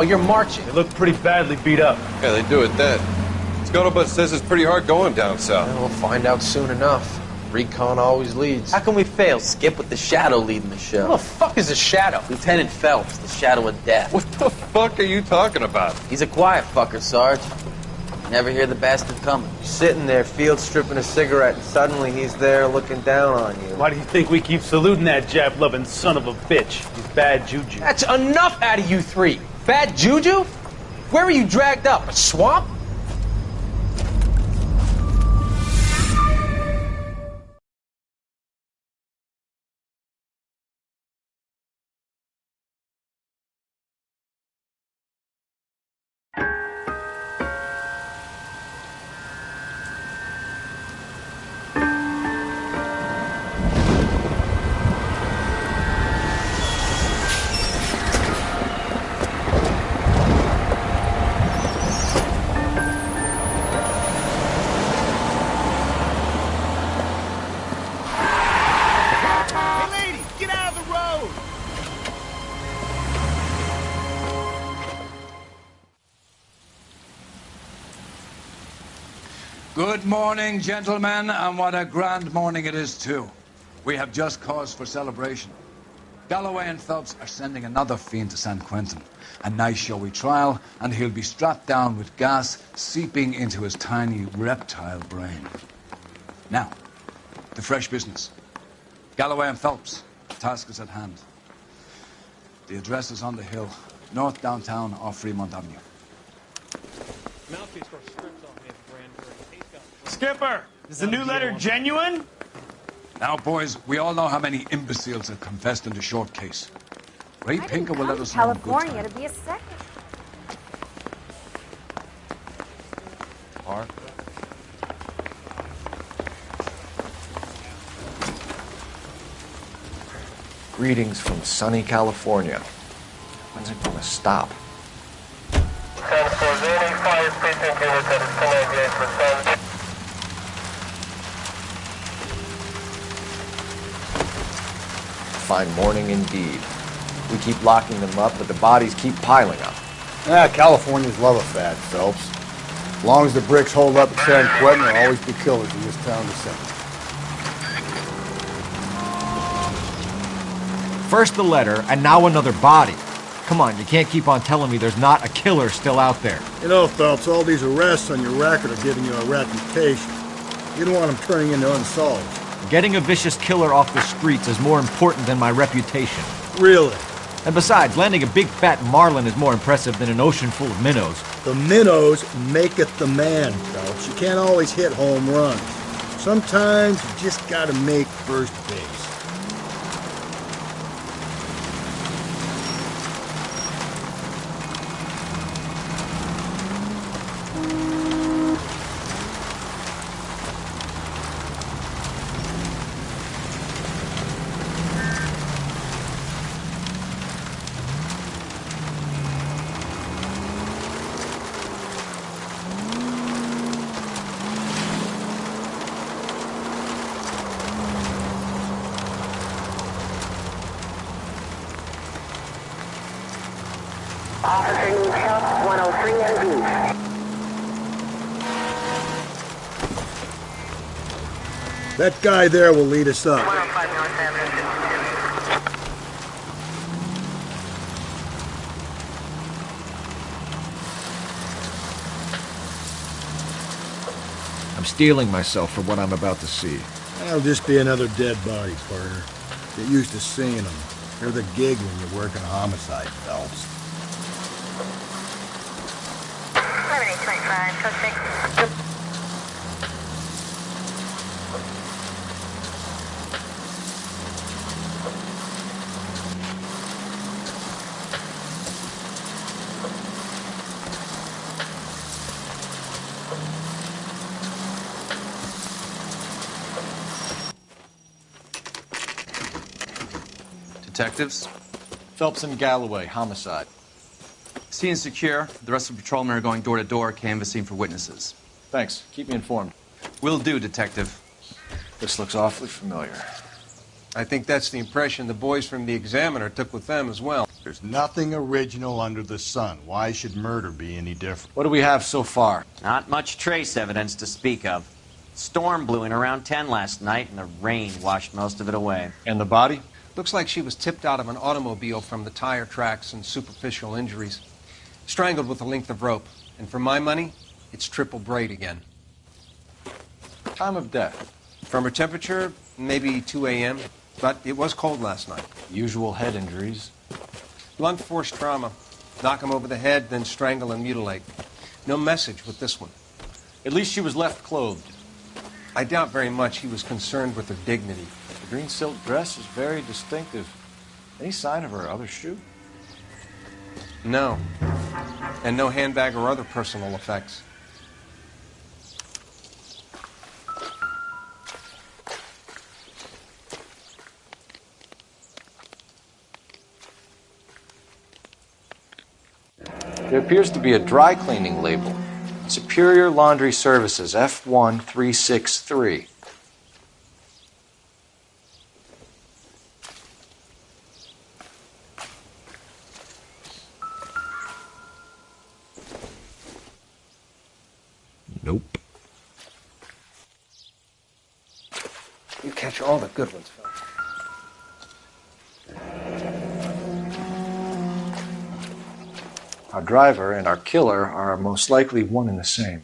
Oh, you're marching. They look pretty badly beat up. Yeah, they do at that. Scuttlebutt says it's pretty hard going down south. Well, we'll find out soon enough. Recon always leads. How can we fail, Skip, with the Shadow leading the show? Who the fuck is a Shadow? Lieutenant Phelps, the Shadow of Death. What the fuck are you talking about? He's a quiet fucker, Sarge. Never hear the bastard coming. You're sitting there, field stripping a cigarette, and suddenly he's there looking down on you. Why do you think we keep saluting that Jap-loving son of a bitch? He's bad juju. That's enough out of you three. Bad juju? Where were you dragged up? A swamp? Good morning, gentlemen, and what a grand morning it is, too. We have just cause for celebration. Galloway and Phelps are sending another fiend to San Quentin. A nice showy trial, and he'll be strapped down with gas seeping into his tiny reptile brain. Now, the fresh business. Galloway and Phelps, the task is at hand. The address is on the hill, north downtown off Fremont Avenue. Skipper, is the new letter genuine? Now, boys, we all know how many imbeciles have confessed in the short case. Ray Pinker will let us know in good California time. to be a second. Mark? Greetings from sunny California. When's it gonna stop? Fine morning indeed. We keep locking them up, but the bodies keep piling up. Californians love a fad, Phelps. As long as the bricks hold up at San Quentin, there'll always be killers in this town to send. First the letter, and now another body. Come on, you can't keep on telling me there's not a killer still out there. You know, Phelps, all these arrests on your record are giving you a reputation. You don't want them turning into unsolved. Getting a vicious killer off the streets is more important than my reputation. Really? And besides, landing a big fat marlin is more impressive than an ocean full of minnows. The minnows maketh the man, Phelps. You can't always hit home runs. Sometimes you just gotta make first base. Officer needs help, 103 MD. That guy there will lead us up. 105 North Avenue. I'm steeling myself for what I'm about to see. That'll just be another dead body, partner. Get used to seeing them. They're the gig when you're working homicide, Phelps. 7825, code 6. Detectives? Phelps and Galloway, homicide. Scene is secure. The rest of the patrolmen are going door to door, canvassing for witnesses. Thanks. Keep me informed. Will do, Detective. This looks awfully familiar. I think that's the impression the boys from the Examiner took with them as well. There's nothing original under the sun. Why should murder be any different? What do we have so far? Not much trace evidence to speak of. Storm blew in around 10 last night, and the rain washed most of it away. And the body? Looks like she was tipped out of an automobile from the tire tracks and superficial injuries. Strangled with a length of rope. And for my money, it's triple braid again. Time of death? From her temperature, maybe 2 a.m., but it was cold last night. Usual head injuries. Blunt force trauma. Knock him over the head, then strangle and mutilate. No message with this one. At least she was left clothed. I doubt very much he was concerned with her dignity. The green silk dress is very distinctive. Any sign of her other shoe? No. And no handbag or other personal effects. There appears to be a dry cleaning label. Superior Laundry Services, F1363. Nope. You catch all the good ones, Phil. Our driver and our killer are most likely one and the same.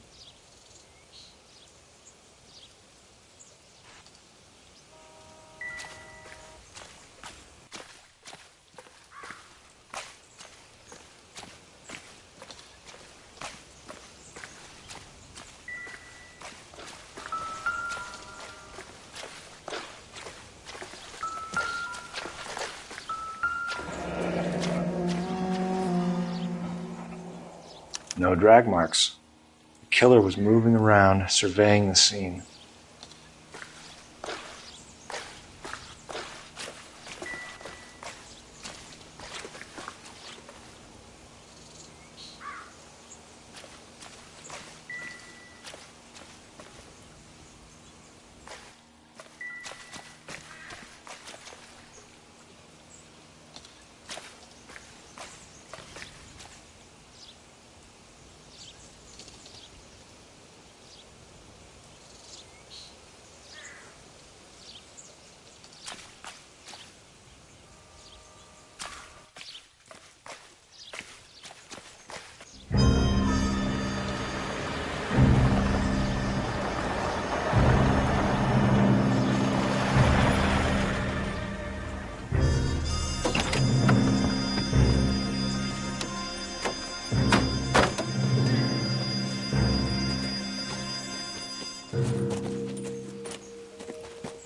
No drag marks. The killer was moving around, surveying the scene.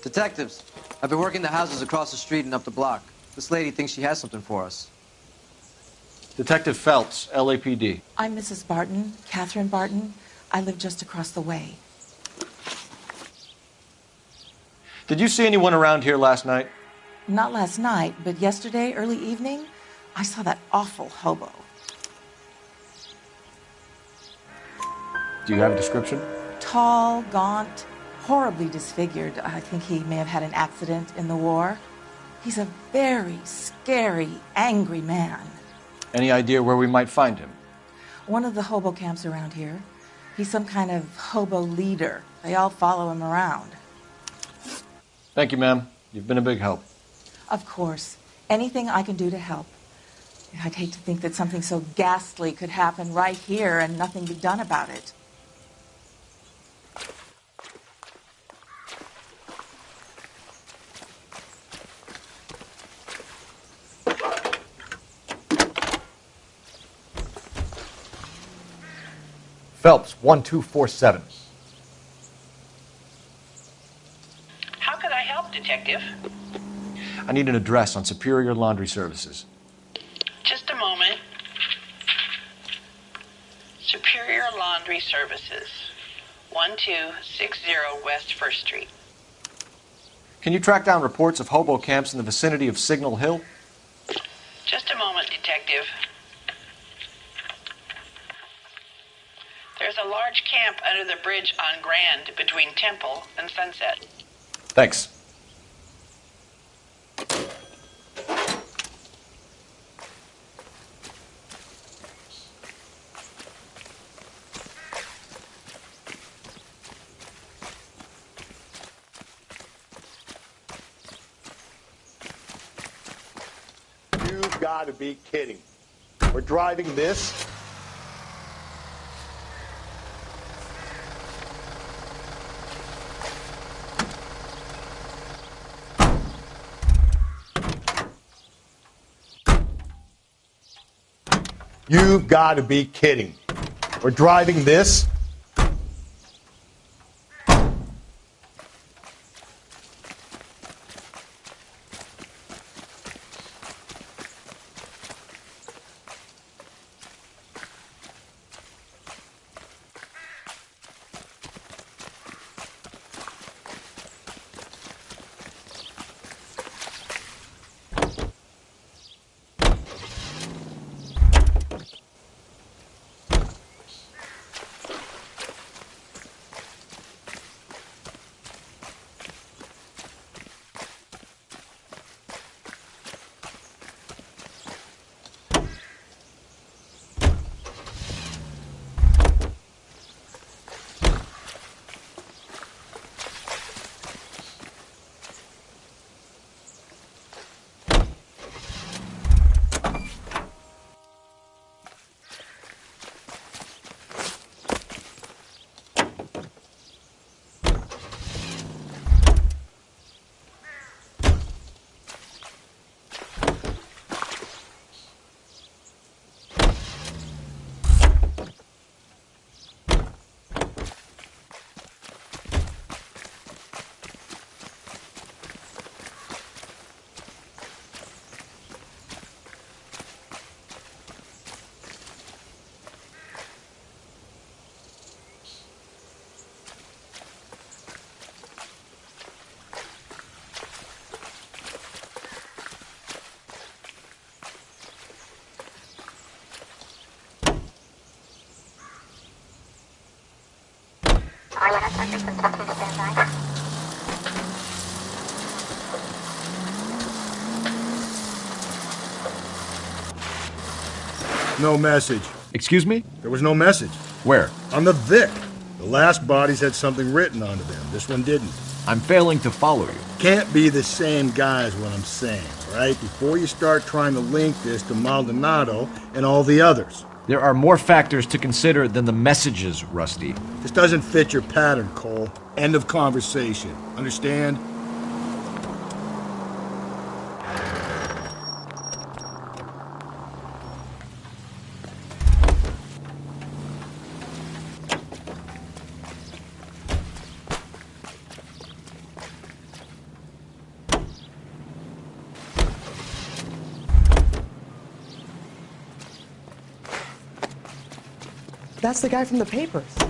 Detectives, I've been working the houses across the street and up the block. This lady thinks she has something for us. Detective Phelps, LAPD. I'm Mrs. Barton, Catherine Barton. I live just across the way. Did you see anyone around here last night? Not last night, but yesterday, early evening, I saw that awful hobo. Do you have a description? Tall, gaunt, horribly disfigured. I think he may have had an accident in the war. He's a very scary, angry man. Any idea where we might find him? One of the hobo camps around here. He's some kind of hobo leader. They all follow him around. Thank you, ma'am. You've been a big help. Of course. Anything I can do to help. I'd hate to think that something so ghastly could happen right here and nothing be done about it. Phelps, 1247. How could I help, Detective? I need an address on Superior Laundry Services. Just a moment. Superior Laundry Services, 1260 West 1st Street. Can you track down reports of hobo camps in the vicinity of Signal Hill? Just a moment, Detective. There's a large camp under the bridge on Grand between Temple and Sunset. Thanks. gotta be kidding. We're driving this? You've got to be kidding. We're driving this? No message. Excuse me? There was no message. Where? On the Vic. The last bodies had something written onto them. This one didn't. I'm failing to follow you. Can't be the same guy is what I'm saying, all right? Before you start trying to link this to Maldonado and all the others. There are more factors to consider than the messages, Rusty. This doesn't fit your pattern, Cole. End of conversation. Understand? That's the guy from the papers. From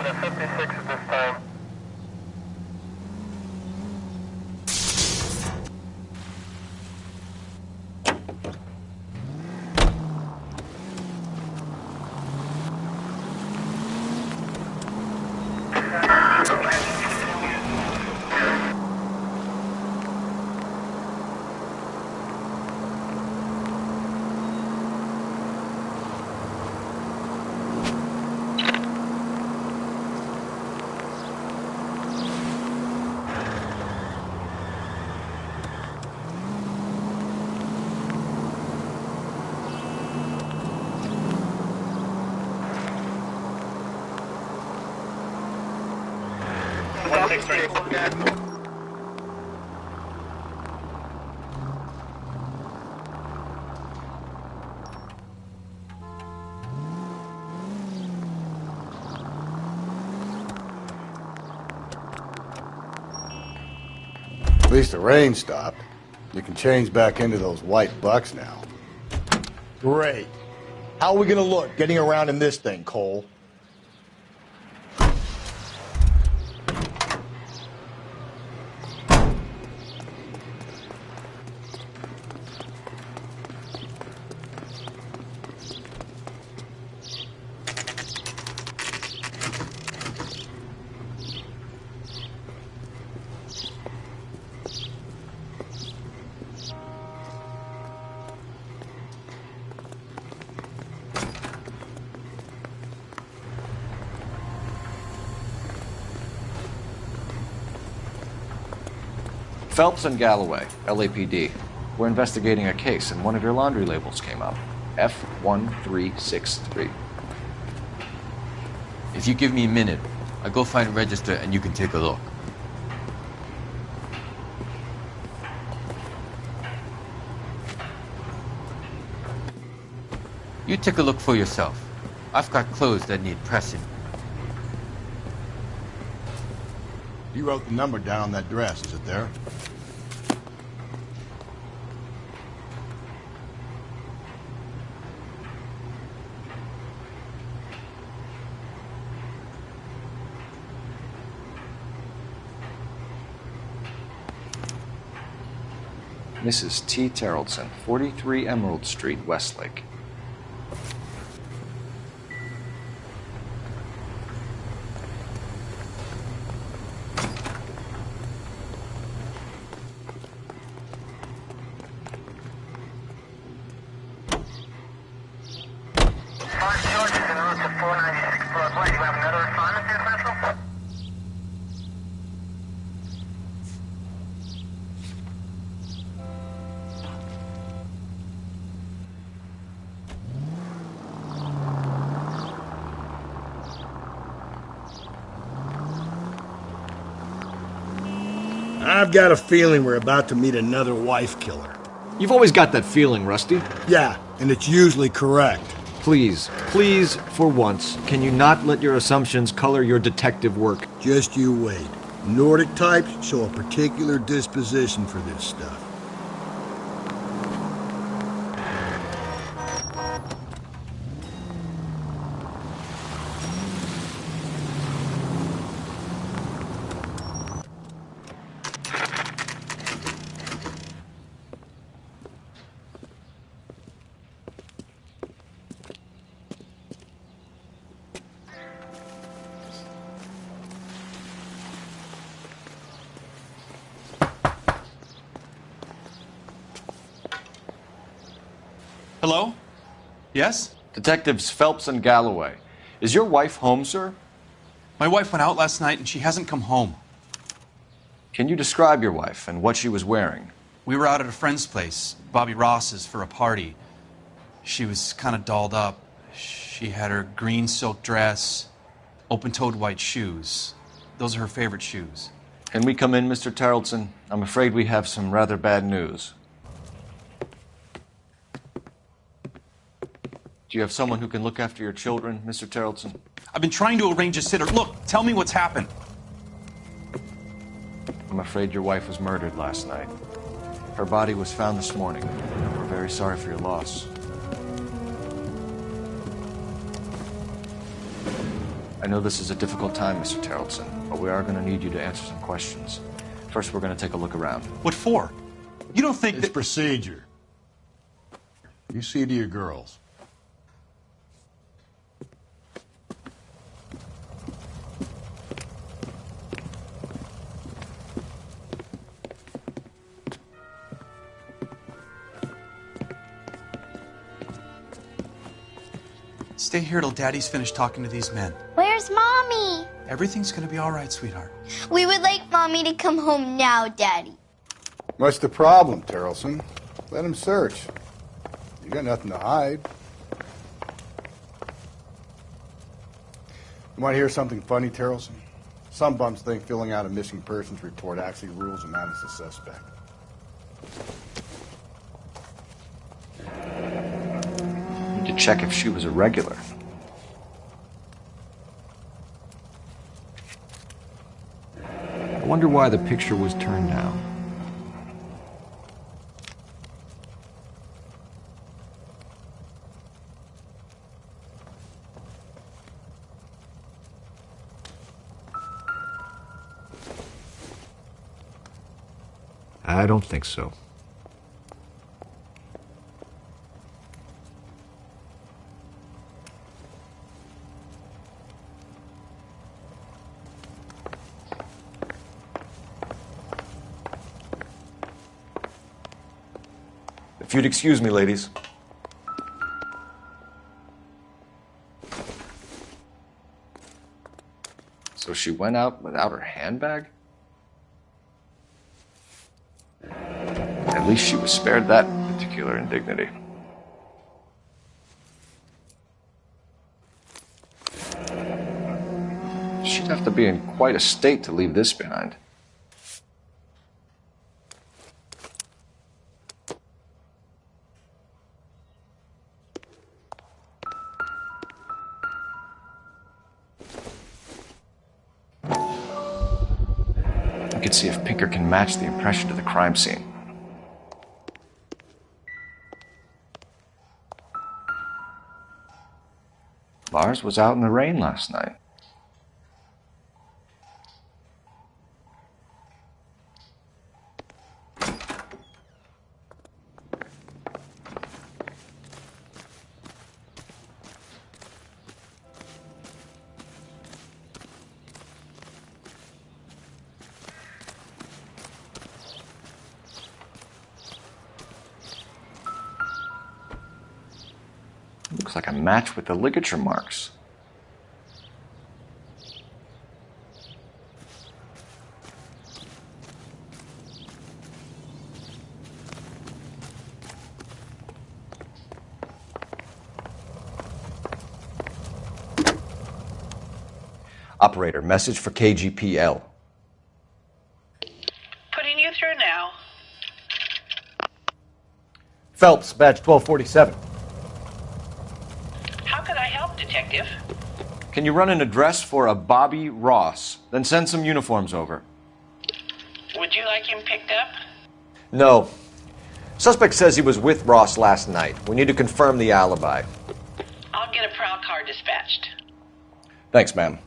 the 56 at this time. At least the rain stopped. You can change back into those white bucks now. Great. How are we gonna look getting around in this thing, Cole? Phelps and Galloway, LAPD. We're investigating a case, and one of your laundry labels came up. F1363. If you give me a minute, I'll go find a register and you can take a look. You take a look for yourself. I've got clothes that need pressing. You wrote the number down on that dress, is it there? Mrs. T. Terrellson, 43 Emerald Street, Westlake. I've got a feeling we're about to meet another wife killer. You've always got that feeling, Rusty. Yeah, and it's usually correct. Please, for once, can you not let your assumptions color your detective work? Just you wait. Nordic types show a particular disposition for this stuff. Hello? Yes? Detectives Phelps and Galloway. Is your wife home, sir? My wife went out last night and she hasn't come home. Can you describe your wife and what she was wearing? We were out at a friend's place, Bobby Ross's, for a party. She was kind of dolled up. She had her green silk dress, open-toed white shoes. Those are her favorite shoes. Can we come in, Mr. Terrellson? I'm afraid we have some rather bad news. Do you have someone who can look after your children, Mr. Terrellson? I've been trying to arrange a sitter. Look, tell me what's happened. I'm afraid your wife was murdered last night. Her body was found this morning. We're very sorry for your loss. I know this is a difficult time, Mr. Terrellson, but we are going to need you to answer some questions. First, we're going to take a look around. What for? You don't think It's procedure. You see to your girls. Stay here till Daddy's finished talking to these men. Where's Mommy? Everything's gonna be all right, sweetheart. We would like Mommy to come home now, Daddy. What's the problem, Terrellson? Let him search. You got nothing to hide. You want to hear something funny, Terrellson? Some bums think filling out a missing persons report actually rules him out as a suspect. To check if she was a regular. I wonder why the picture was turned down. I don't think so. If you'd excuse me, ladies. So she went out without her handbag? At least she was spared that particular indignity. She'd have to be in quite a state to leave this behind. I could see if Pinker can match the impression to the crime scene. Lars was out in the rain last night. Looks like a match with the ligature marks. Operator, message for KGPL. Putting you through now. Phelps, badge 1247. How could I help, Detective? Can you run an address for a Bobby Ross? Then send some uniforms over. Would you like him picked up? No. Suspect says he was with Ross last night. We need to confirm the alibi. I'll get a prowl car dispatched. Thanks, ma'am.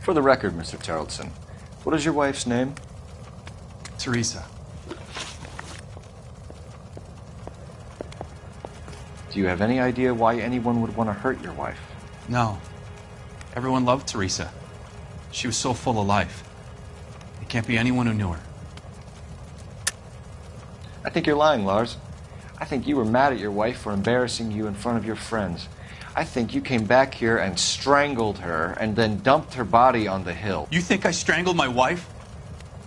For the record, Mr. Terrellson, what is your wife's name? Teresa. Do you have any idea why anyone would want to hurt your wife? No. Everyone loved Teresa. She was so full of life. It can't be anyone who knew her. I think you're lying, Lars. I think you were mad at your wife for embarrassing you in front of your friends. I think you came back here and strangled her and then dumped her body on the hill. You think I strangled my wife?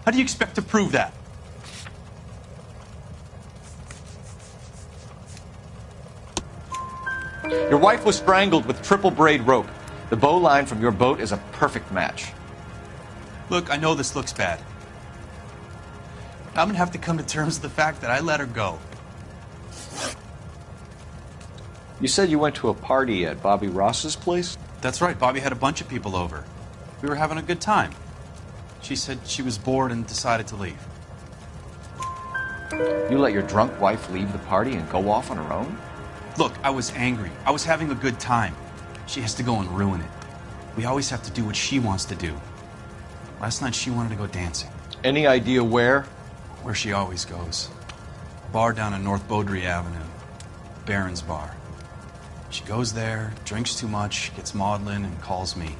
How do you expect to prove that? Your wife was strangled with triple braid rope. The bow line from your boat is a perfect match. Look, I know this looks bad. I'm gonna have to come to terms with the fact that I let her go. You said you went to a party at Bobby Ross's place? That's right, Bobby had a bunch of people over. We were having a good time. She said she was bored and decided to leave. You let your drunk wife leave the party and go off on her own? Look, I was angry. I was having a good time. She has to go and ruin it. We always have to do what she wants to do. Last night she wanted to go dancing. Any idea where? Where she always goes. A bar down on North Beaudry Avenue. Baron's Bar. She goes there, drinks too much, gets maudlin, and calls me.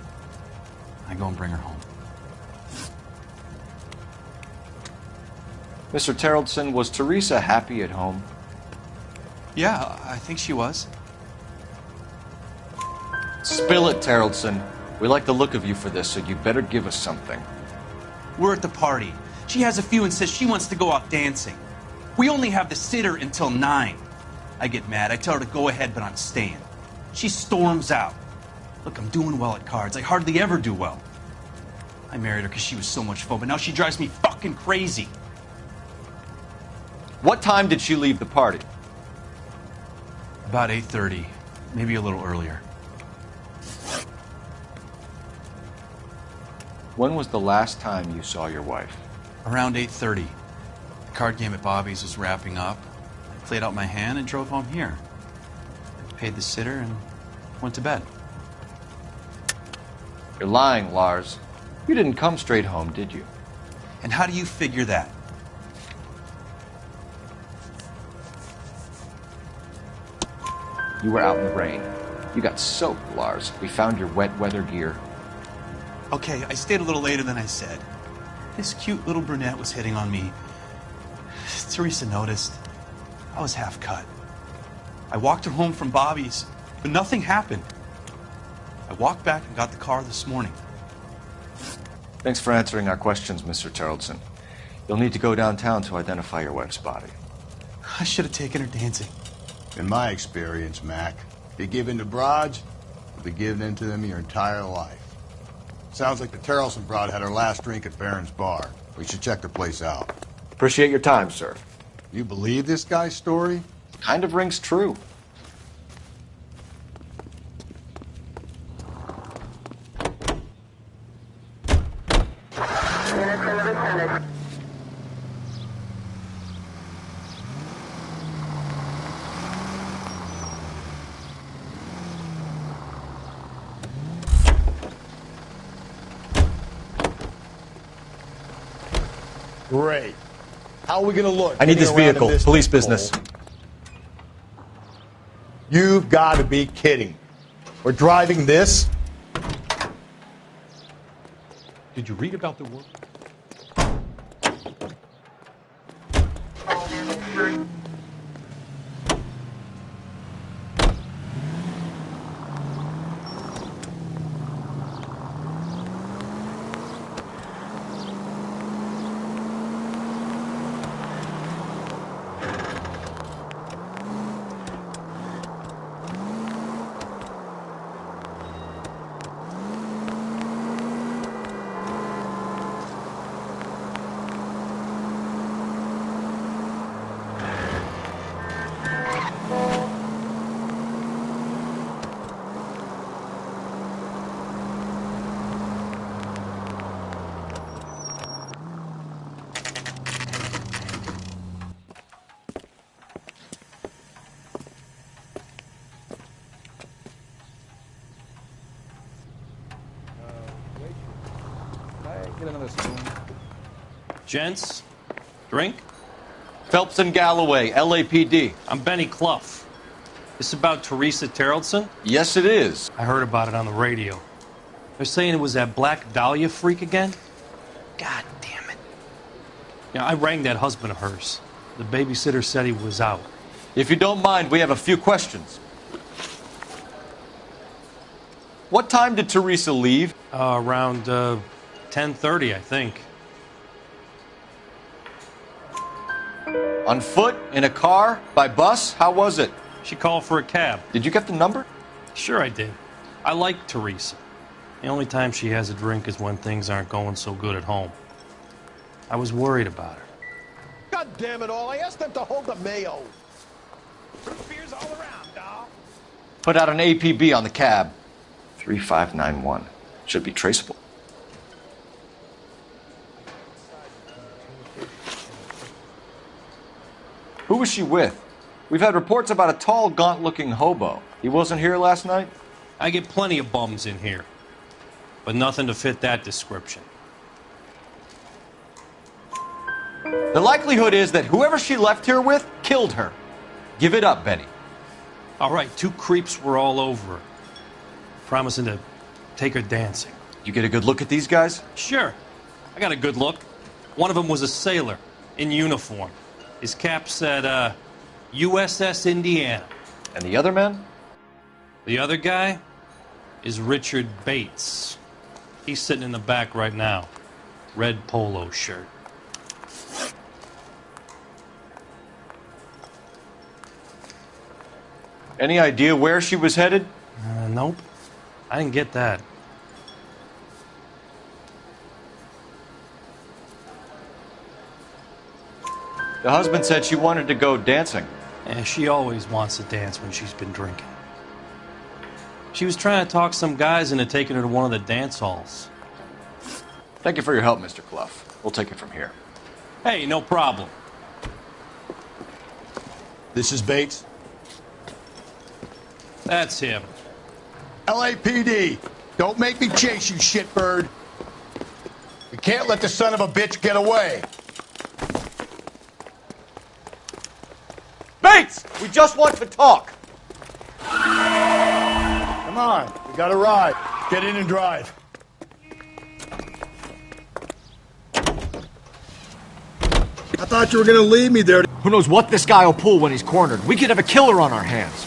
I go and bring her home. Mr. Terrellson, was Teresa happy at home? Yeah, I think she was. Spill it, Terrellson. We like the look of you for this, so you better give us something. We're at the party. She has a few and says she wants to go out dancing. We only have the sitter until 9. I get mad. I tell her to go ahead, but I'm staying. She storms out. Look, I'm doing well at cards. I hardly ever do well. I married her because she was so much fun, but now she drives me fucking crazy. What time did she leave the party? About 8:30, maybe a little earlier. When was the last time you saw your wife? Around 8:30. The card game at Bobby's was wrapping up. I played out my hand and drove home here. I paid the sitter and went to bed. You're lying, Lars. You didn't come straight home, did you? And how do you figure that? You were out in the rain. You got soaked, Lars. We found your wet weather gear. Okay, I stayed a little later than I said. This cute little brunette was hitting on me. Teresa noticed. I was half cut. I walked her home from Bobby's, but nothing happened. I walked back and got the car this morning. Thanks for answering our questions, Mr. Tarleton. You'll need to go downtown to identify your wife's body. I should have taken her dancing. In my experience, Mac, if you give in to broads, you'll be giving in to them your entire life. Sounds like the Tarleton broad had her last drink at Barron's Bar. We should check the place out. Appreciate your time, sir. You believe this guy's story? Kind of rings true. Great. How are we going to look? I need this getting around vehicle. in this Police thing, business. Cole? You've got to be kidding. We're driving this? Did you read about the war? Get another spoon. Gents, drink? Phelps and Galloway, LAPD. I'm Benny Clough. This about Teresa Tarleton? Yes, it is. I heard about it on the radio. They're saying it was that Black Dahlia freak again? God damn it. Yeah, I rang that husband of hers. The babysitter said he was out. If you don't mind, we have a few questions. What time did Teresa leave? Around 10:30, I think. On foot? In a car? By bus? How was it? She called for a cab. Did you get the number? Sure I did. I like Teresa. The only time she has a drink is when things aren't going so good at home. I was worried about her. God damn it all, I asked them to hold the mayo. Root beers all around, dawg. Put out an APB on the cab. 3591. Should be traceable. Who was she with? We've had reports about a tall, gaunt-looking hobo. He wasn't here last night? I get plenty of bums in here, but nothing to fit that description. The likelihood is that whoever she left here with killed her. Give it up, Benny. All right, two creeps were all over her, promising to take her dancing. You get a good look at these guys? Sure. I got a good look. One of them was a sailor in uniform. His cap said, USS Indiana. And the other man? The other guy is Richard Bates. He's sitting in the back right now. Red polo shirt. Any idea where she was headed? Nope. I didn't get that. The husband said she wanted to go dancing. Yeah, she always wants to dance when she's been drinking. She was trying to talk some guys into taking her to one of the dance halls. Thank you for your help, Mr. Clough. We'll take it from here. Hey, no problem. This is Bates. That's him. LAPD, don't make me chase you, shitbird. We can't let the son of a bitch get away. Bates! We just want to talk. Come on, we got a ride. Get in and drive. I thought you were gonna leave me there. Who knows what this guy will pull when he's cornered? We could have a killer on our hands.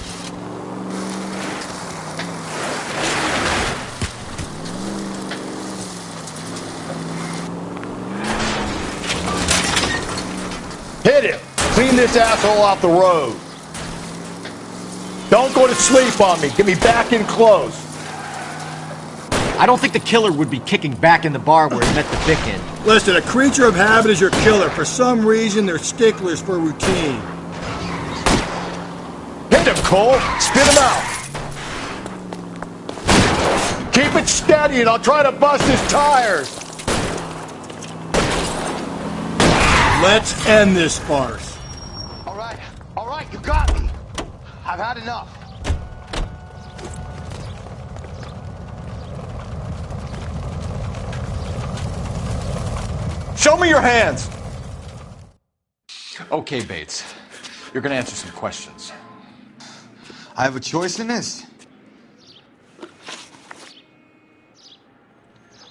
Hit him. Clean this asshole off the road. Don't go to sleep on me. Get me back in close. I don't think the killer would be kicking back in the bar where he met the Vic in. Listen, a creature of habit is your killer. For some reason, they're sticklers for routine. Hit him, Cole. Spit him out. Keep it steady and I'll try to bust his tires. Let's end this farce. All right, you got me. I've had enough. Show me your hands. Okay, Bates. You're gonna answer some questions. I have a choice in this.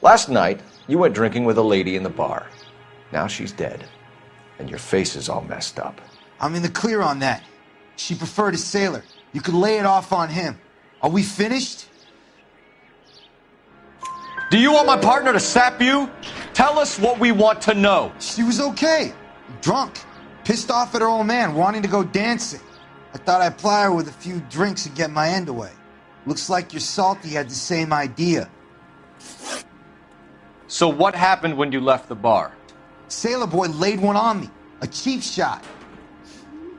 Last night, you went drinking with a lady in the bar. Now she's dead. And your face is all messed up. I'm in the clear on that. She preferred a sailor. You could lay it off on him. Are we finished? Do you want my partner to sap you? Tell us what we want to know. She was okay. Drunk. Pissed off at her old man, wanting to go dancing. I thought I'd ply her with a few drinks and get my end away. Looks like your Salty had the same idea. So what happened when you left the bar? Sailor boy laid one on me. A cheap shot.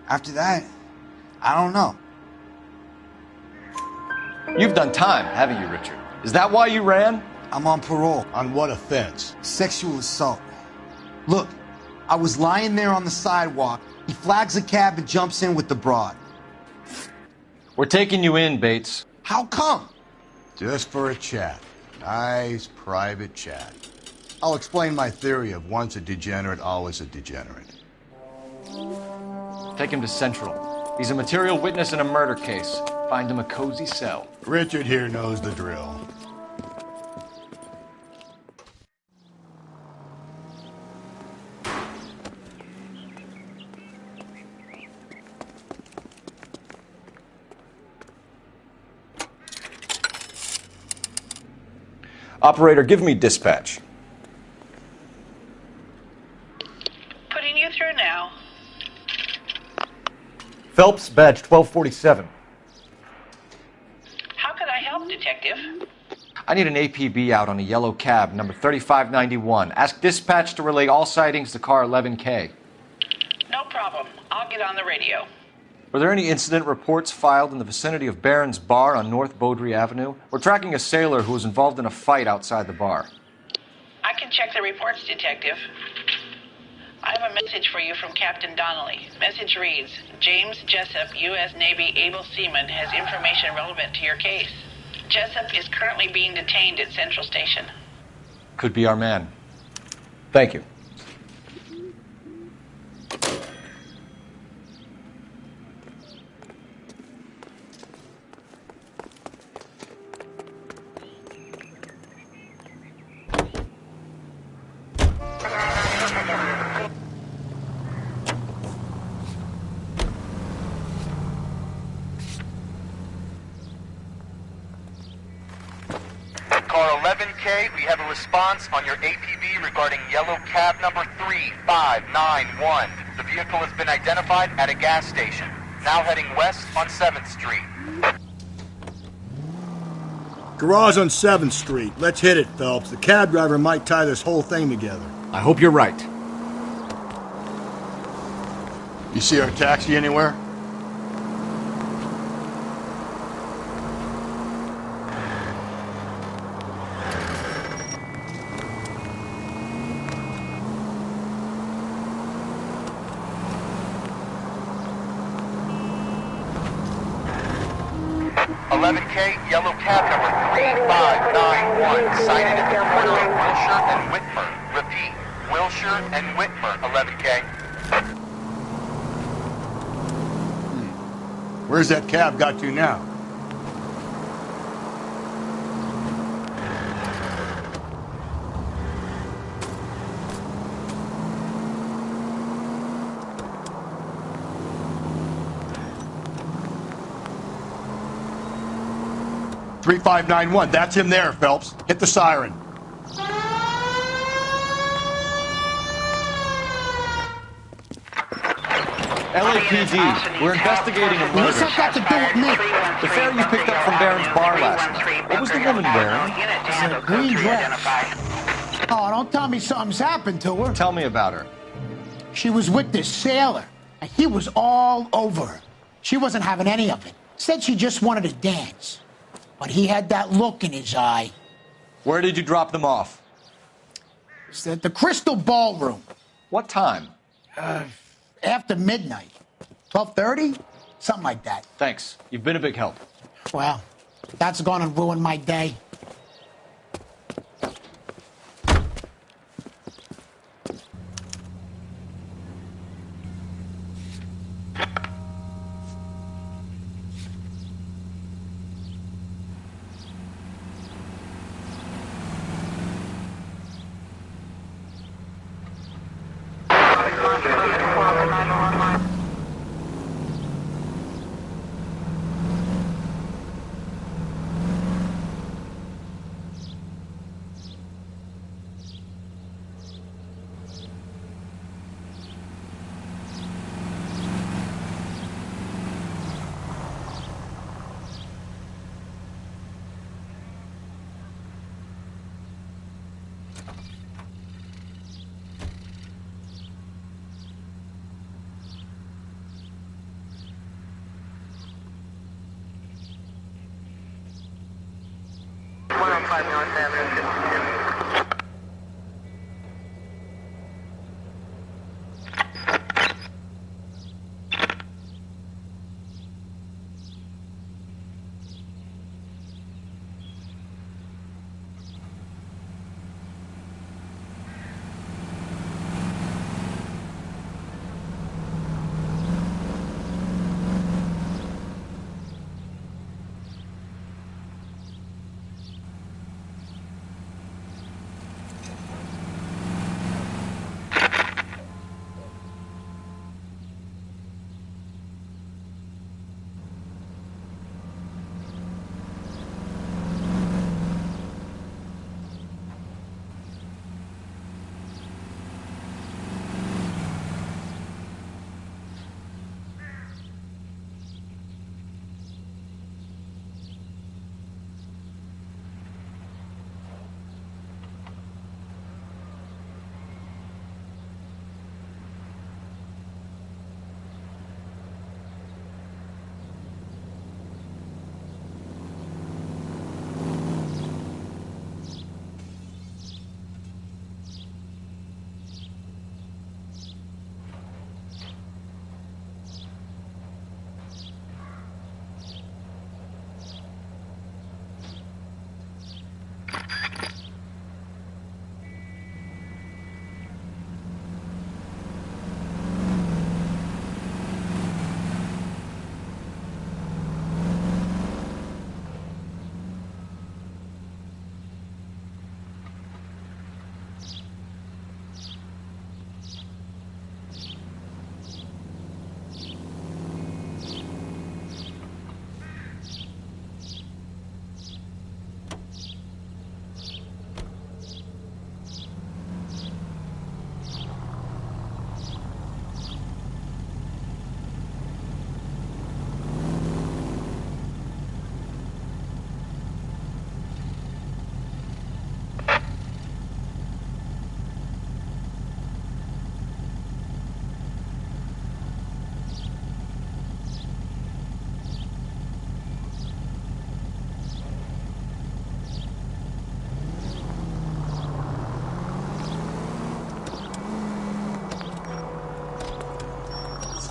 After that, I don't know. You've done time, haven't you, Richard? Is that why you ran? I'm on parole. On what offense? Sexual assault. Look, I was lying there on the sidewalk. He flags a cab and jumps in with the broad. We're taking you in, Bates. How come? Just for a chat. Nice private chat. I'll explain my theory of once a degenerate, always a degenerate. Take him to Central. He's a material witness in a murder case. Find him a cozy cell. Richard here knows the drill. Operator, give me dispatch. Putting you through now. Phelps, badge 1247. How could I help, Detective? I need an APB out on a yellow cab, number 3591. Ask dispatch to relay all sightings to car 11K. No problem. I'll get on the radio. Were there any incident reports filed in the vicinity of Barron's Bar on North Beaudry Avenue? We're tracking a sailor who was involved in a fight outside the bar. I can check the reports, Detective. I have a message for you from Captain Donnelly. Message reads, James Jessup, U.S. Navy able seaman, has information relevant to your case. Jessup is currently being detained at Central Station. Could be our man. Thank you. Car 11K, we have a response on your APB regarding yellow cab number 3591. The vehicle has been identified at a gas station. Now heading west on 7th Street. Garage on 7th Street. Let's hit it, Phelps. The cab driver might tie this whole thing together. I hope you're right. You see our taxi anywhere? Yellow cab number 3591, sighted at the corner of Wilshire and Whitmer. Repeat, Wilshire and Whitmer, 11K. Where's that cab got to now? "3591, that's him there, Phelps. Hit the siren." LAPD, we're investigating a murder. What's that got to do with me? The fare you picked up from Barron's bar last night. What was the woman wearing? It's a green dress. Oh, don't tell me something's happened to her. Tell me about her. She was with this sailor, and he was all over her. She wasn't having any of it. Said she just wanted to dance. But he had that look in his eye. Where did you drop them off? It's at the Crystal Ballroom. What time? After midnight. 12:30? Something like that. Thanks. You've been a big help. Well, that's gonna ruin my day.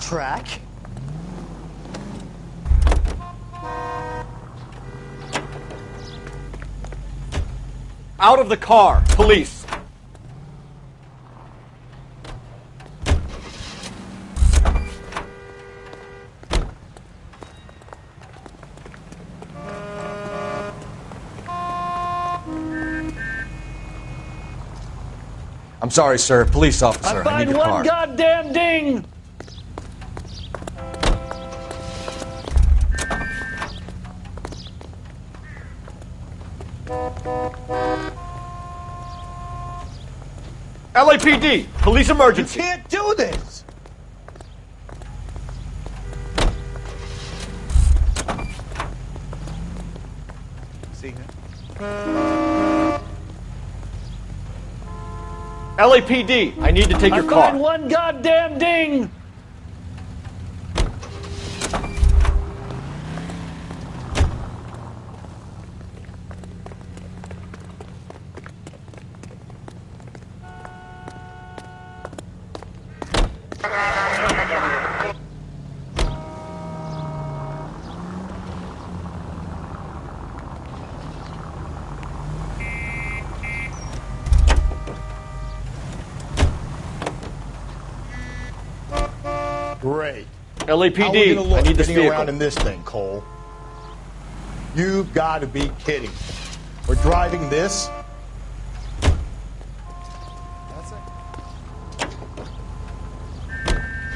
Track. Out of the car, police. I'm sorry, sir. Police officer. I need your car. Goddamn ding! LAPD, police emergency. You can't do this. LAPD, I need to take your car. Find one goddamn ding! Great. LAPD, How are we gonna look I need this getting vehicle. around in this thing, Cole? You've got to be kidding. We're driving this? That's it.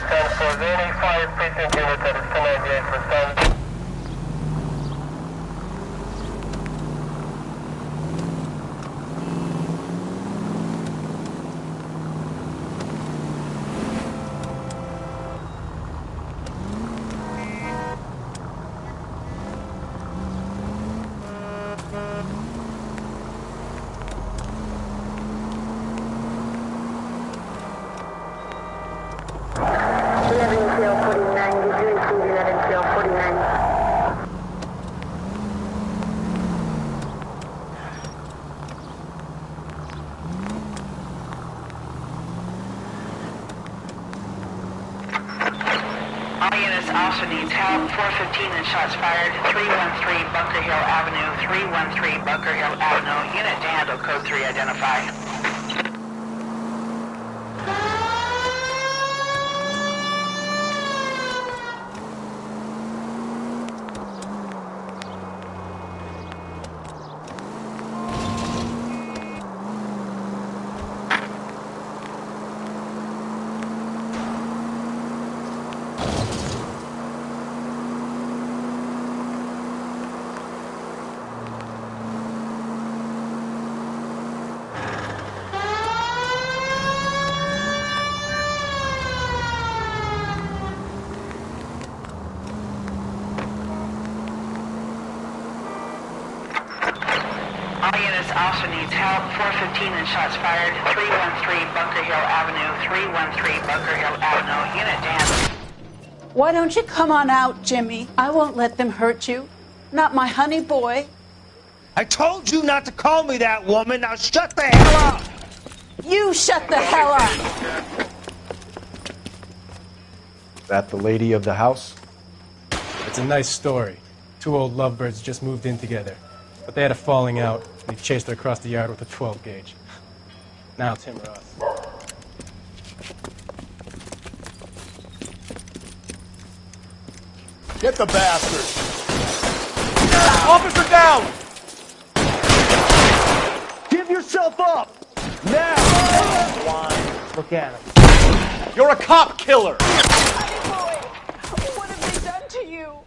10-4, any fire precinct unit that is 1098 for done. All units also needs help. 415 and shots fired. 313 Bunker Hill Avenue. 313 Bunker Hill Avenue. Unit to handle code 3 identify. All units also needs help. 415 and shots fired. 313 Bunker Hill Avenue. 313 Bunker Hill Avenue. Unit to handle. Why don't you come on out, Jimmy? I won't let them hurt you. Not my honey boy. I told you not to call me that, woman. Now shut the hell up. You shut the hell up. That the lady of the house? It's a nice story. Two old lovebirds just moved in together. But they had a falling out, and he chased her across the yard with a 12 gauge. Now it's him or us. Get the bastard! Officer down! Give yourself up. Now. Look at him. You're a cop killer! What have they done to you?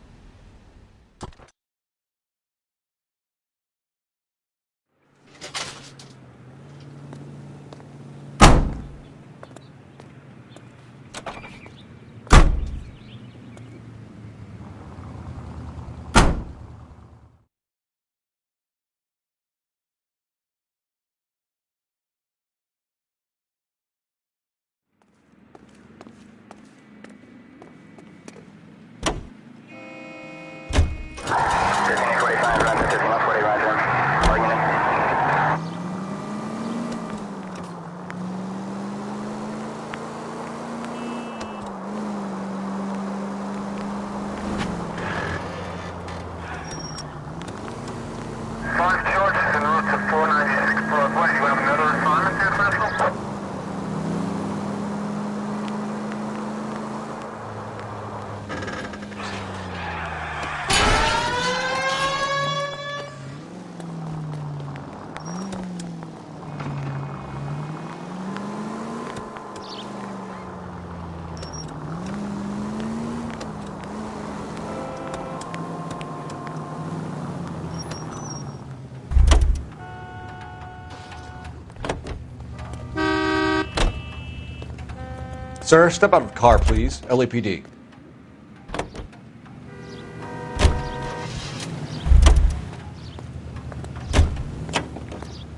Sir, step out of the car, please. LAPD.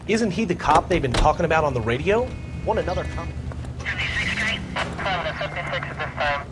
Isn't he the cop they've been talking about on the radio? Want another cop? 56 Street. 56 at this time.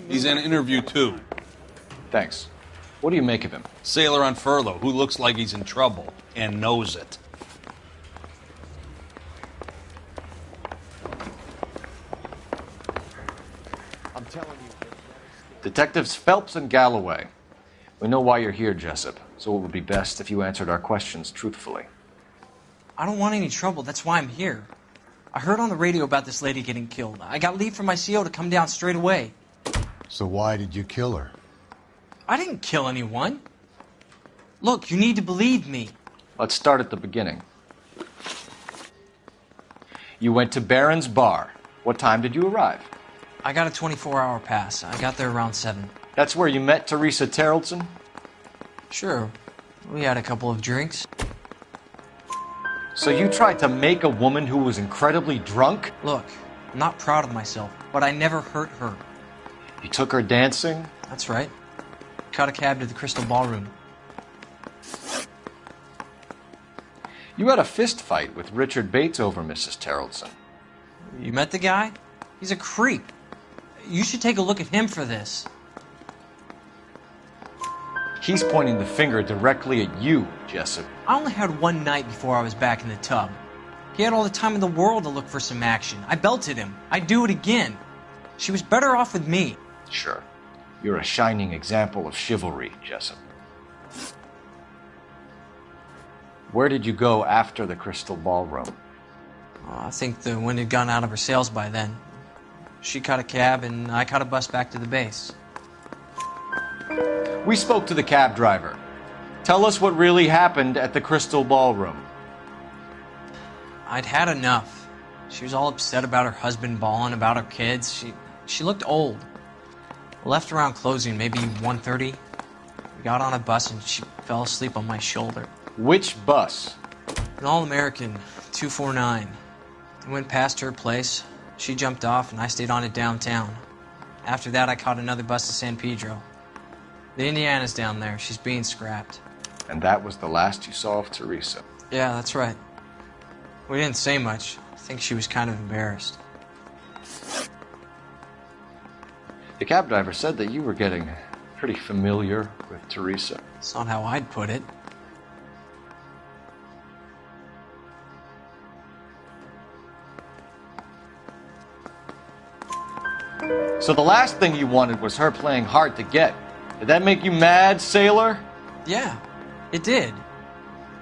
He's in interview 2. Thanks. What do you make of him? Sailor on furlough who looks like he's in trouble and knows it. I'm telling you. Detectives Phelps and Galloway. We know why you're here, Jessup, so it would be best if you answered our questions truthfully. I don't want any trouble. That's why I'm here. I heard on the radio about this lady getting killed. I got leave from my CO to come down straight away. So why did you kill her? I didn't kill anyone. Look, you need to believe me. Let's start at the beginning. You went to Barron's Bar. What time did you arrive? I got a 24-hour pass. I got there around 7. That's where you met Teresa Terrelson? Sure. We had a couple of drinks. So you tried to make a woman who was incredibly drunk? Look, I'm not proud of myself, but I never hurt her. You took her dancing? That's right. Caught a cab to the Crystal Ballroom. You had a fist fight with Richard Bates over Mrs. Terrelson. You met the guy? He's a creep. You should take a look at him for this. He's pointing the finger directly at you, Jessup. I only had one night before I was back in the tub. He had all the time in the world to look for some action. I belted him. I'd do it again. She was better off with me. Sure. You're a shining example of chivalry, Jessup. Where did you go after the Crystal Ballroom? I think the wind had gone out of her sails by then. She caught a cab and I caught a bus back to the base. We spoke to the cab driver. Tell us what really happened at the Crystal Ballroom. I'd had enough. She was all upset about her husband bawling about her kids. She looked old. Left around closing, maybe 1:30. We got on a bus and she fell asleep on my shoulder. Which bus? An All-American, 249. I went past her place. She jumped off and I stayed on it downtown. After that, I caught another bus to San Pedro. The Indiana's down there. She's being scrapped. And that was the last you saw of Teresa? Yeah, that's right. We didn't say much. I think she was kind of embarrassed. The cab driver said that you were getting pretty familiar with Teresa. It's not how I'd put it. So the last thing you wanted was her playing hard to get. Did that make you mad, sailor? Yeah, it did.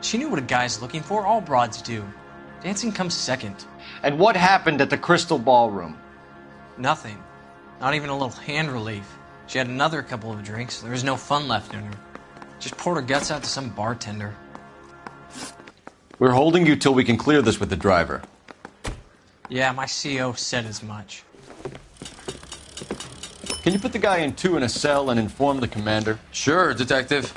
She knew what a guy's looking for. All broads do. Dancing comes second. And what happened at the Crystal Ballroom? Nothing. Not even a little hand relief. She had another couple of drinks. There was no fun left in her. Just poured her guts out to some bartender. We're holding you till we can clear this with the driver. Yeah, my CO said as much. Can you put the guy in 2 in a cell and inform the commander? Sure, Detective.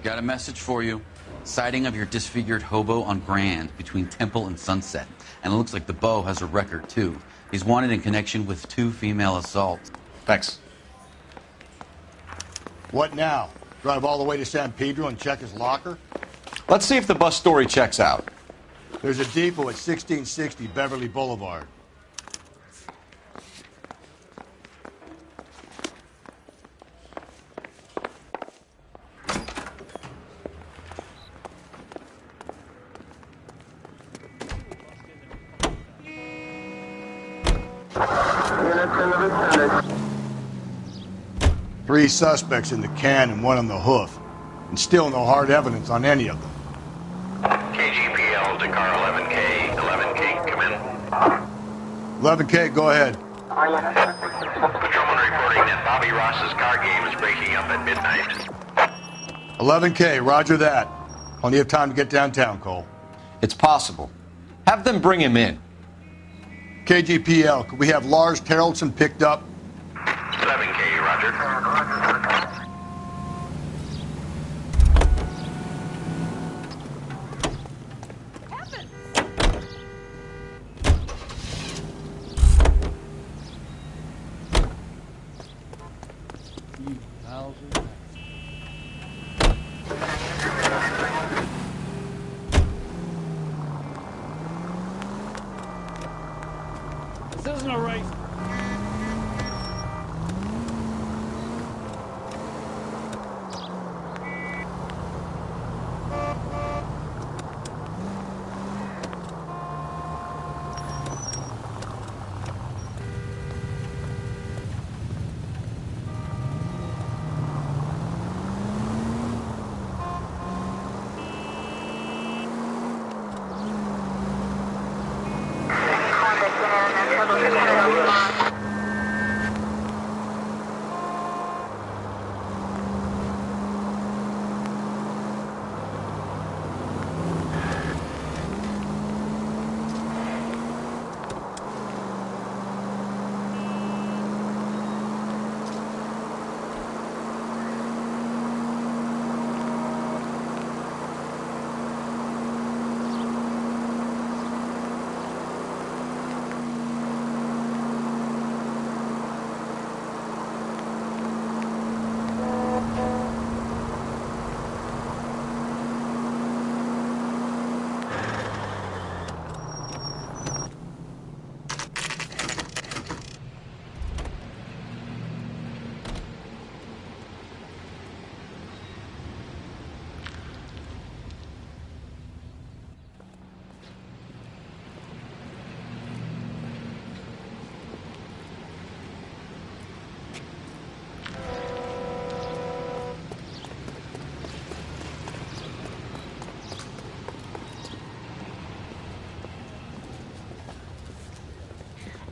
Got a message for you. Sighting of your disfigured hobo on Grand between Temple and Sunset. And it looks like the beau has a record, too. He's wanted in connection with 2 female assaults. Thanks. What now? Drive all the way to San Pedro and check his locker? Let's see if the bus story checks out. There's a depot at 1660 Beverly Boulevard. Three suspects in the can and one on the hoof, and still no hard evidence on any of them. KGPL to car 11K, 11K, come in. 11K, go ahead. Patrolman reporting that Bobby Ross's car game is breaking up at midnight. 11K, roger that. Plenty of time to get downtown, Cole. It's possible. Have them bring him in. KGPL, could we have Lars Terrelson picked up? 11K, roger. This isn't a race.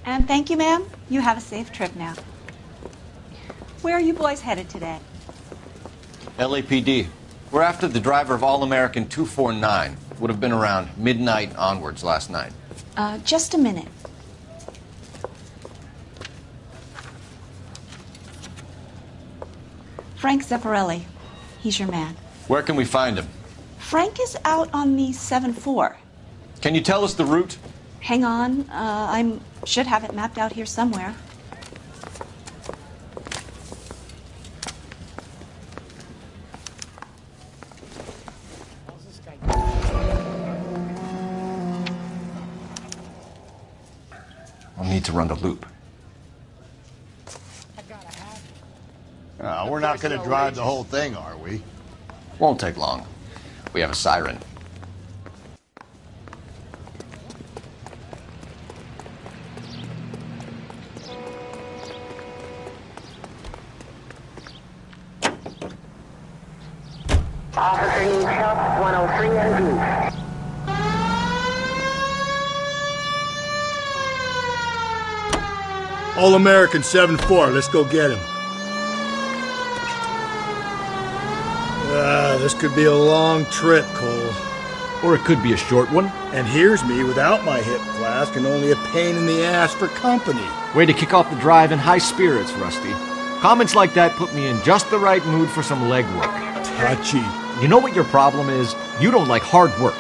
And thank you, ma'am. You have a safe trip now. Where are you boys headed today? LAPD. We're after the driver of All-American 249. Would have been around midnight onwards last night. Just a minute. Frank Zeffirelli. He's your man. Where can we find him? Frank is out on the 7-4. Can you tell us the route? Hang on. I should have it mapped out here somewhere. I'll need to run the loop. We're not going to drive the whole thing, are we? Won't take long. We have a siren. Officer needs help, 103 ND. All-American 7-4, let's go get him. This could be a long trip, Cole. Or it could be a short one. And here's me without my hip flask and only a pain in the ass for company. Way to kick off the drive in high spirits, Rusty. Comments like that put me in just the right mood for some legwork. Touchy. You know what your problem is? You don't like hard work.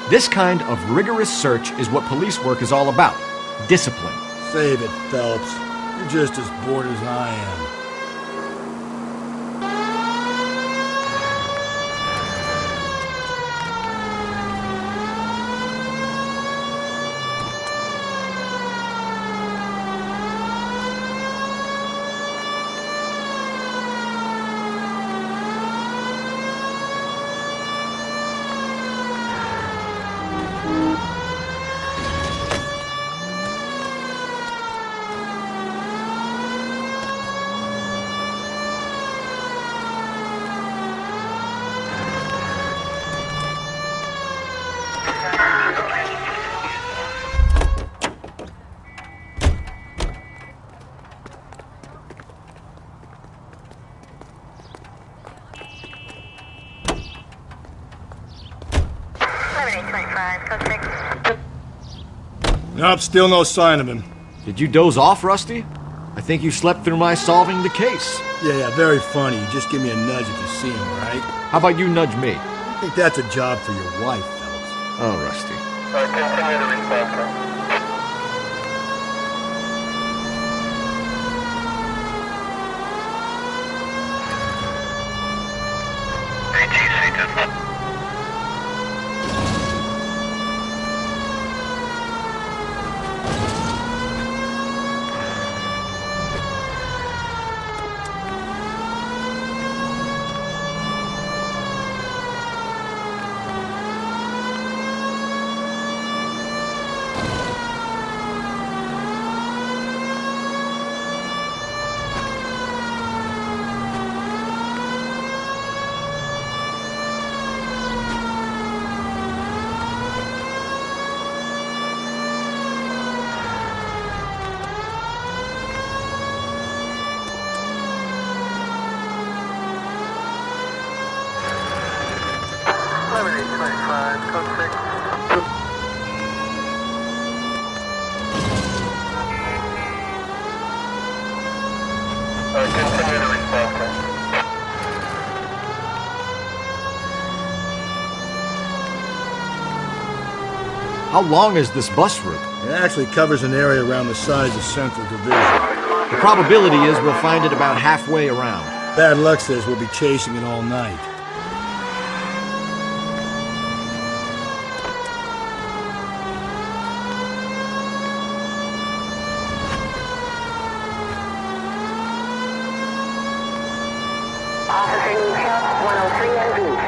This kind of rigorous search is what police work is all about. Discipline. Save it, Phelps. You're just as bored as I am. Nope, still no sign of him. Did you doze off, Rusty? I think you slept through my solving the case. Yeah, very funny. You just give me a nudge if you see him, right? How about you nudge me? I think that's a job for your wife, Phelps. Oh, Rusty. Continue to respond. Continue to respond. How long is this bus route? It actually covers an area around the size of Central Division. The probability is we'll find it about halfway around. Bad luck says we'll be chasing it all night. Officer needs help, 103 NV.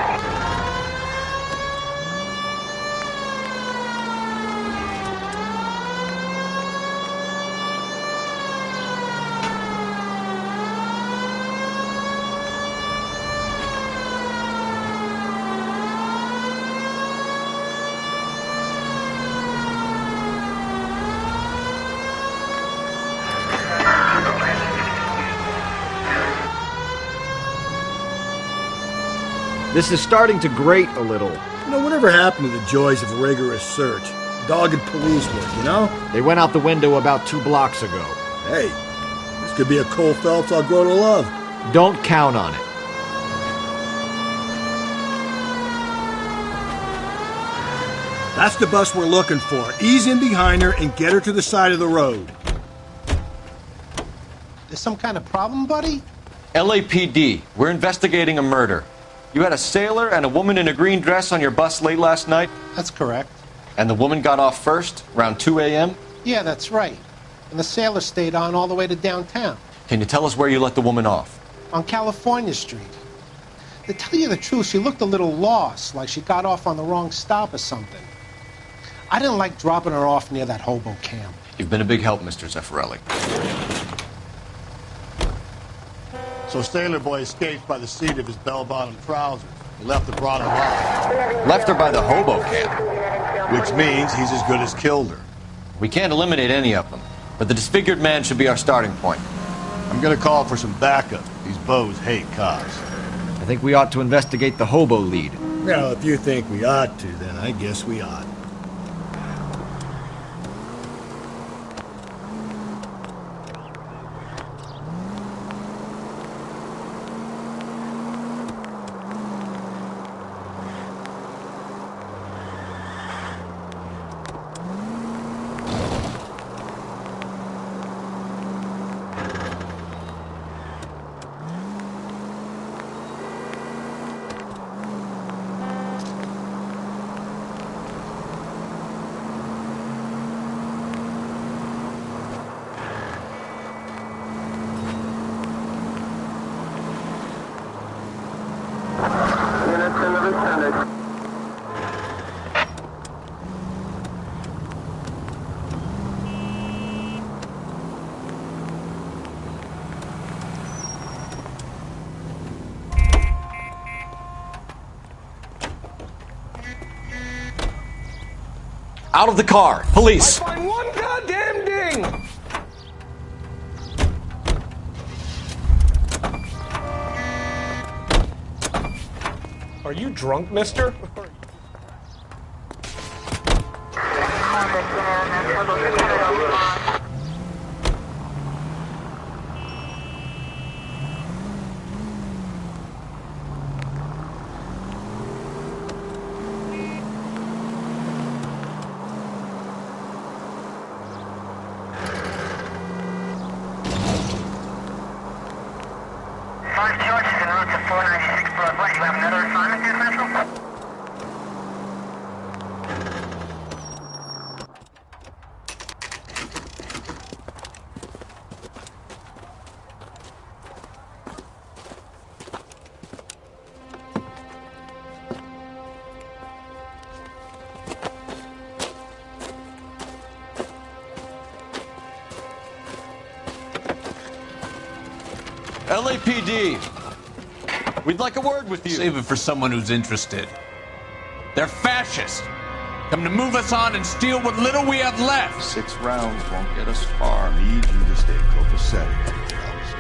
This is starting to grate a little. You know, whatever happened to the joys of rigorous search? Dogged police work, you know? They went out the window about 2 blocks ago. Hey, this could be a Cole Phelps I'll grow to love. Don't count on it. That's the bus we're looking for. Ease in behind her and get her to the side of the road. There's some kind of problem, buddy? LAPD, we're investigating a murder. You had a sailor and a woman in a green dress on your bus late last night? That's correct. And the woman got off first, around 2 a.m.? Yeah, that's right. And the sailor stayed on all the way to downtown. Can you tell us where you let the woman off? On California Street. To tell you the truth, she looked a little lost, like she got off on the wrong stop or something. I didn't like dropping her off near that hobo camp. You've been a big help, Mr. Zeffirelli. So Sailor Boy escaped by the seat of his bell-bottom trousers. He left the broad alive. Left her by the hobo camp. Which means he's as good as killed her. We can't eliminate any of them, but the disfigured man should be our starting point. I'm gonna call for some backup. These bows hate cops. I think we ought to investigate the hobo lead. Well, if you think we ought to, then I guess we ought. Out of the car! Police! I find one goddamn ding! Are you drunk, mister? LAPD. We'd like a word with you. Save it for someone who's interested. They're fascists. Come to move us on and steal what little we have left. 6 rounds won't get us far. I need you to stay copacetic, Phelps.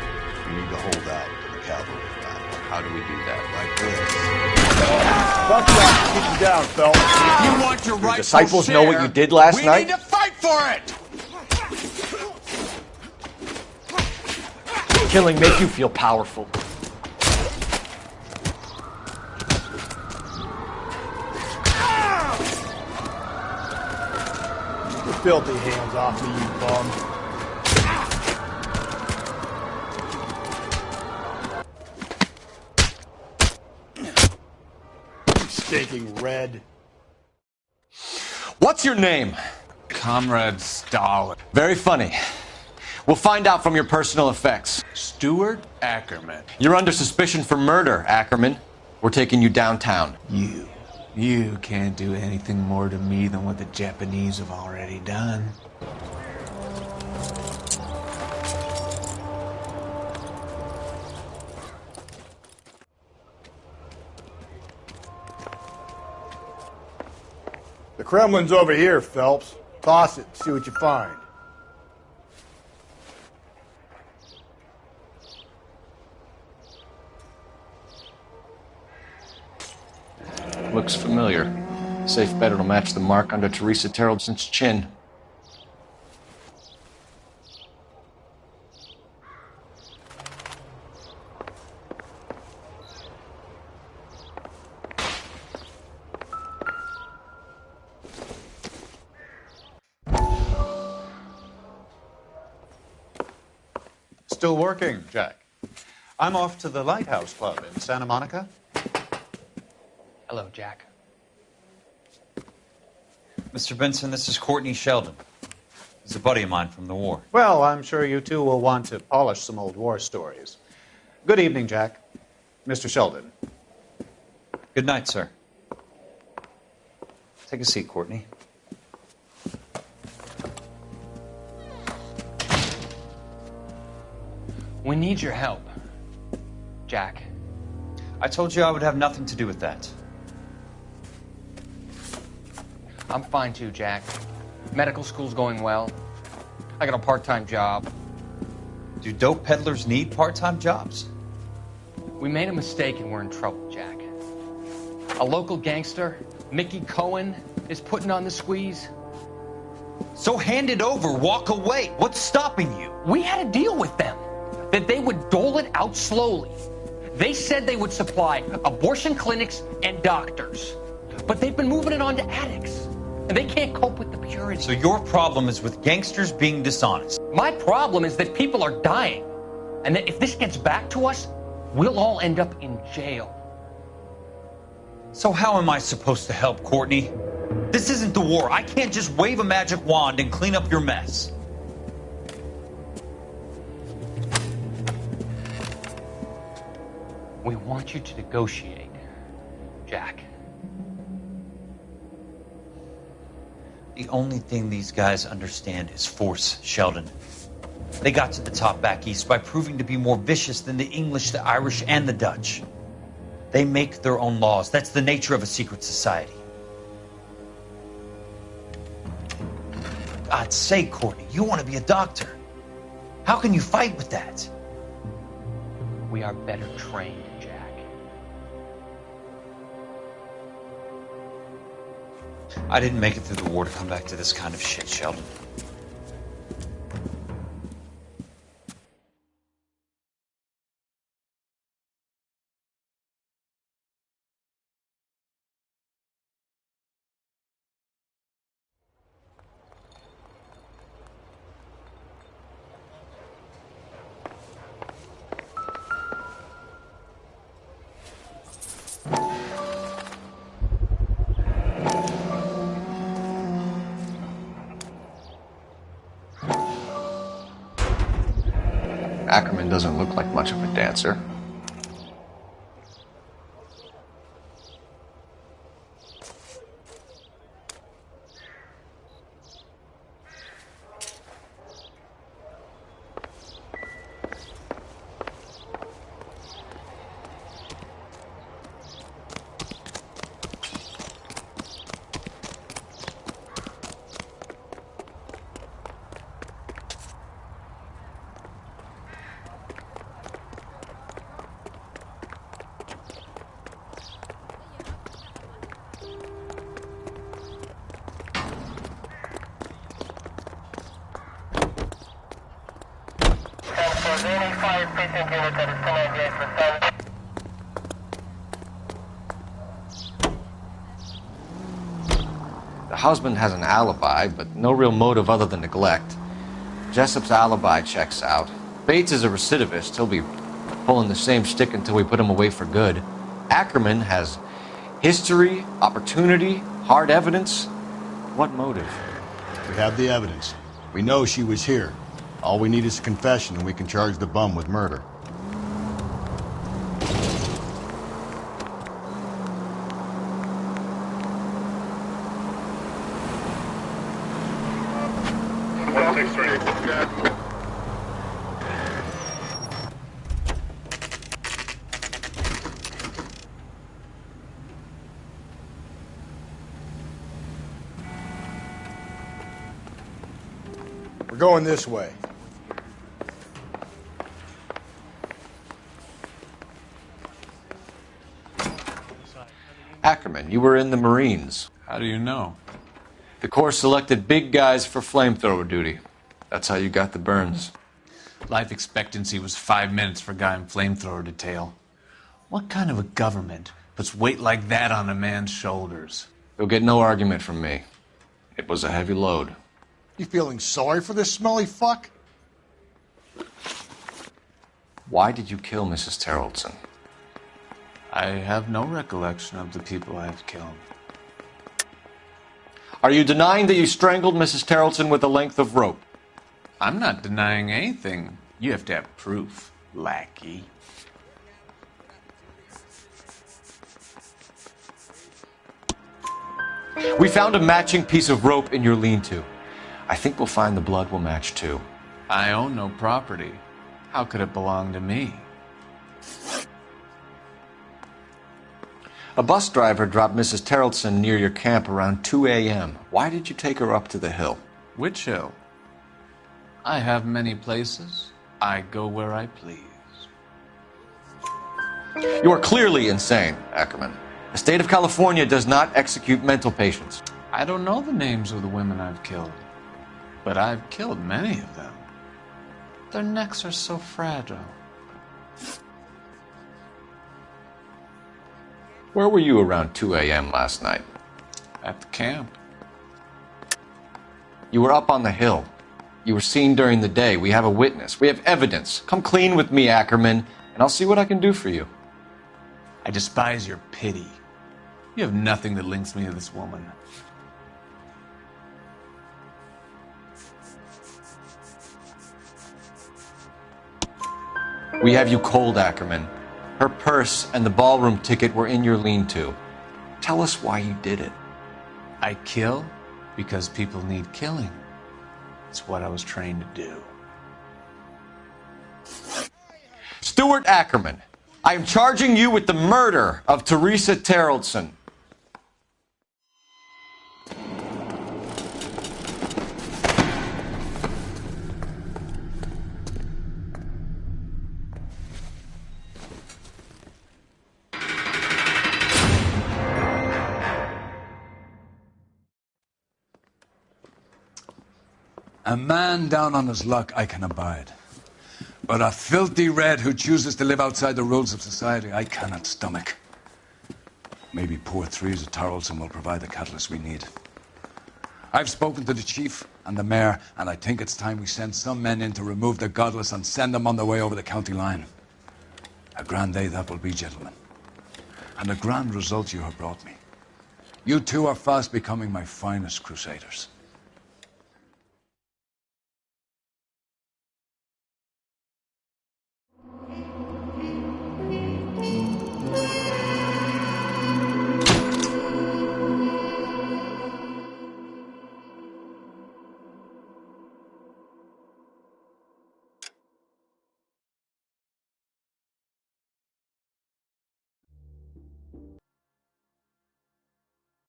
You need to hold out to the cavalry battle. How do we do that? Like this. Fuck that. Keep him down, Phelps. If you want your rightful disciples share, know what you did last night? We need to fight for it! Killing make you feel powerful. Your filthy hands off me, you bum. Stinking red. What's your name? Comrade Stalin. Very funny. We'll find out from your personal effects. Stuart Ackerman. You're under suspicion for murder, Ackerman. We're taking you downtown. You can't do anything more to me than what the Japanese have already done. The Kremlin's over here, Phelps. Toss it, see what you find. Looks familiar. Safe bet it'll match the mark under Teresa Terrelson's chin. Still working, Jack. I'm off to the Lighthouse Club in Santa Monica. Hello, Jack. Mr. Benson, this is Courtney Sheldon. He's a buddy of mine from the war. Well, I'm sure you two will want to polish some old war stories. Good evening, Jack. Mr. Sheldon. Good night, sir. Take a seat, Courtney. We need your help, Jack. I told you I would have nothing to do with that. I'm fine too, Jack. Medical school's going well. I got a part-time job. Do dope peddlers need part-time jobs? We made a mistake and we're in trouble, Jack. A local gangster, Mickey Cohen, is putting on the squeeze. So hand it over, walk away. What's stopping you? We had a deal with them that they would dole it out slowly. They said they would supply abortion clinics and doctors, but they've been moving it on to addicts, and they can't cope with the purity. So your problem is with gangsters being dishonest? My problem is that people are dying, and that if this gets back to us, we'll all end up in jail. So how am I supposed to help, Courtney? This isn't the war. I can't just wave a magic wand and clean up your mess. We want you to negotiate, Jack. The only thing these guys understand is force, Sheldon. They got to the top back east by proving to be more vicious than the English, the Irish, and the Dutch. They make their own laws. That's the nature of a secret society. God's sake, Courtney, you want to be a doctor. How can you fight with that? We are better trained, Jack. I didn't make it through the war to come back to this kind of shit, Sheldon. Ackerman doesn't look like much of a dancer. precinct unit that is 1098 respond. The husband has an alibi, but no real motive other than neglect. Jessup's alibi checks out. Bates is a recidivist. He'll be pulling the same stick until we put him away for good. Ackerman has history, opportunity, hard evidence. What motive? We have the evidence. We know she was here. All we need is a confession, and we can charge the bum with murder. We're going this way. Ackerman, you were in the Marines. How do you know? The Corps selected big guys for flamethrower duty. That's how you got the burns. Life expectancy was 5 minutes for a guy in flamethrower detail. What kind of a government puts weight like that on a man's shoulders? You'll get no argument from me. It was a heavy load. You feeling sorry for this smelly fuck? Why did you kill Mrs. Terrellson? I have no recollection of the people I have killed. Are you denying that you strangled Mrs. Terrellson with a length of rope? I'm not denying anything. You have to have proof, lackey. We found a matching piece of rope in your lean-to. I think we'll find the blood will match too. I own no property. How could it belong to me? A bus driver dropped Mrs. Terrellson near your camp around 2 a.m. Why did you take her up to the hill? Which hill? I have many places. I go where I please. You are clearly insane, Ackerman. The state of California does not execute mental patients. I don't know the names of the women I've killed, but I've killed many of them. Their necks are so fragile. Where were you around 2 a.m. last night? At the camp. You were up on the hill. You were seen during the day. We have a witness. We have evidence. Come clean with me, Ackerman, and I'll see what I can do for you. I despise your pity. You have nothing that links me to this woman. We have you cold, Ackerman. Her purse and the ballroom ticket were in your lean-to. Tell us why you did it. I kill because people need killing. It's what I was trained to do. Stuart Ackerman, I am charging you with the murder of Teresa Terrellson. A man down on his luck I can abide. But a filthy red who chooses to live outside the rules of society I cannot stomach. Maybe poor Teresa Terrellson will provide the catalyst we need. I've spoken to the chief and the mayor, and I think it's time we send some men in to remove the godless and send them on their way over the county line. A grand day that will be, gentlemen. And a grand result you have brought me. You two are fast becoming my finest crusaders.